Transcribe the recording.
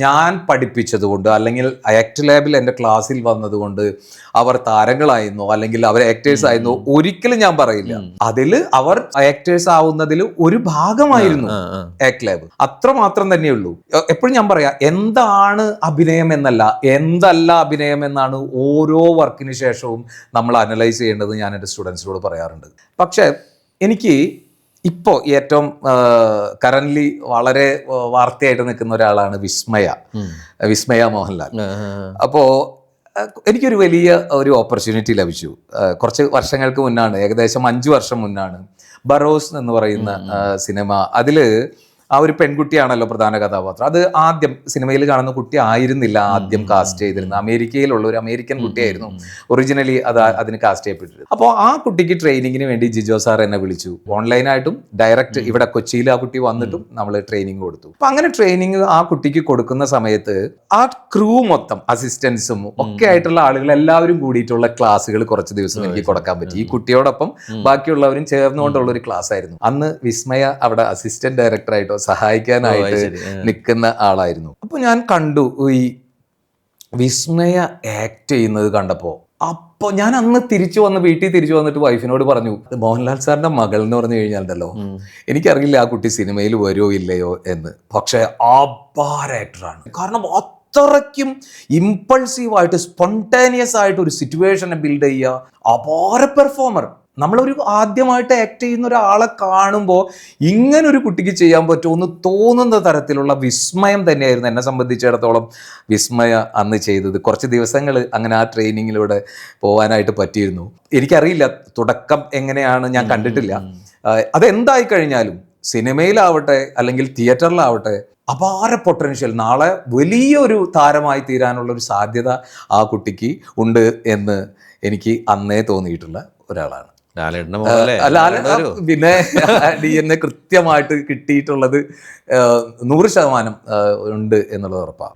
ഞാൻ പഠിപ്പിച്ചതുകൊണ്ട് അല്ലെങ്കിൽ ആക്ട് ലാബിൽ എൻ്റെ ക്ലാസ്സിൽ വന്നതുകൊണ്ട് അവർ താരങ്ങളായിരുന്നു അല്ലെങ്കിൽ അവർ ആക്ടേഴ്സ് ആയിരുന്നു ഒരിക്കലും ഞാൻ പറയില്ല. അതിൽ അവർ ആക്ടേഴ്സ് ആവുന്നതിൽ ഒരു ഭാഗമായിരുന്നു ആക്ട് ലാബ്, അത്രമാത്രം തന്നെയുള്ളൂ. എപ്പോഴും ഞാൻ പറയാം, എന്താണ് അഭിനയം എന്നല്ല, എന്തല്ല അഭിനയം എന്നാണ് ഓരോ വർക്കിന് ശേഷവും നമ്മൾ അനലൈസ് ചെയ്യേണ്ടത് ഞാൻ എൻ്റെ സ്റ്റുഡൻസിനോട് പറയാറുണ്ട്. പക്ഷെ എനിക്ക് ഇപ്പോൾ ഏറ്റവും കറന്റ്ലി വളരെ വാർത്തയായിട്ട് നിൽക്കുന്ന ഒരാളാണ് വിസ്മയ മോഹൻലാൽ. അപ്പോൾ എനിക്കൊരു വലിയ ഒരു ഓപ്പർച്യൂണിറ്റി ലഭിച്ചു. കുറച്ച് വർഷങ്ങൾക്ക് മുന്നാണ്, ഏകദേശം 5 വർഷം മുന്നാണ് ബറോസ് എന്ന് പറയുന്ന സിനിമ. അതിൽ ആ ഒരു പെൺകുട്ടിയാണല്ലോ പ്രധാന കഥാപാത്രം. അത് ആദ്യം സിനിമയിൽ കാണുന്ന കുട്ടി ആയിരുന്നില്ല ആദ്യം കാസ്റ്റ് ചെയ്തിരുന്നത്, അമേരിക്കയിലുള്ള ഒരു അമേരിക്കൻ കുട്ടിയായിരുന്നു ഒറിജിനലി അതിന് കാസ്റ്റ് ചെയ്യപ്പെട്ടിരുന്നത്. അപ്പോൾ ആ കുട്ടിക്ക് ട്രെയിനിങ്ങിന് വേണ്ടി ജിജോ സാർ എന്നെ വിളിച്ചു. ഓൺലൈനായിട്ടും ഡയറക്റ്റ് ഇവിടെ കൊച്ചിയിൽ ആ കുട്ടി വന്നിട്ടും നമ്മൾ ട്രെയിനിങ് കൊടുത്തു. അപ്പൊ അങ്ങനെ ട്രെയിനിങ് ആ കുട്ടിക്ക് കൊടുക്കുന്ന സമയത്ത് ആ ക്രൂ മൊത്തം അസിസ്റ്റൻസും ഒക്കെ ആയിട്ടുള്ള ആളുകൾ എല്ലാവരും കൂടിയിട്ടുള്ള ക്ലാസ്സുകൾ കുറച്ച് ദിവസം എനിക്ക് കൊടുക്കാൻ പറ്റി. ഈ കുട്ടിയോടൊപ്പം ബാക്കിയുള്ളവരും ചേർന്നുകൊണ്ടുള്ള ഒരു ക്ലാസ് ആയിരുന്നു. അന്ന് വിസ്മയ അവിടെ അസിസ്റ്റന്റ് ഡയറക്ടറായിട്ടോ സഹായിക്കാനായിട്ട് നിൽക്കുന്ന ആളായിരുന്നു. അപ്പൊ ഞാൻ കണ്ടു ഈ വിസ്മയ ആക്ട് ചെയ്യുന്നത് കണ്ടപ്പോ. അപ്പൊ ഞാൻ അന്ന് വീട്ടിൽ തിരിച്ചു വന്നിട്ട് വൈഫിനോട് പറഞ്ഞു, മോഹൻലാൽ സാറിന്റെ മകൾ എന്ന് പറഞ്ഞു കഴിഞ്ഞാൽ എനിക്കറിയില്ല ആ കുട്ടി സിനിമയിൽ വരുമോ ഇല്ലയോ എന്ന്, പക്ഷെ അപാര ആക്ടറാണ്. കാരണം അത്രയ്ക്കും ഇമ്പൾസീവായിട്ട് സ്പോണ്ടേനിയസ് ആയിട്ട് ഒരു സിറ്റുവേഷനെ ബിൽഡ് ചെയ്യുക, അപാര പെർഫോമർ. നമ്മളൊരു ആദ്യമായിട്ട് ആക്ട് ചെയ്യുന്ന ഒരാളെ കാണുമ്പോൾ ഇങ്ങനൊരു കുട്ടിക്ക് ചെയ്യാൻ പറ്റുമെന്ന് തോന്നുന്ന തരത്തിലുള്ള വിസ്മയം തന്നെയായിരുന്നു എന്നെ സംബന്ധിച്ചിടത്തോളം വിസ്മയ അന്ന് ചെയ്തത്. കുറച്ച് ദിവസങ്ങൾ അങ്ങനെ ആ ട്രെയിനിങ്ങിലൂടെ പോകാനായിട്ട് പറ്റിയിരുന്നു. എനിക്കറിയില്ല തുടക്കം എങ്ങനെയാണ്, ഞാൻ കണ്ടിട്ടില്ല. അതെന്തായി കഴിഞ്ഞാലും സിനിമയിലാവട്ടെ അല്ലെങ്കിൽ തിയേറ്ററിലാവട്ടെ അപാര പൊട്ടൻഷ്യൽ, നാളെ വലിയൊരു താരമായി തീരാനുള്ള ഒരു സാധ്യത ആ കുട്ടിക്ക് ഉണ്ട് എന്ന് എനിക്ക് അന്നേ തോന്നിയിട്ടുള്ള ഒരാളാണ്. പിന്നെ DNA കൃത്യമായിട്ട് കിട്ടിയിട്ടുള്ളത് 100% ഉണ്ട് എന്നുള്ളത് ഉറപ്പാണ്.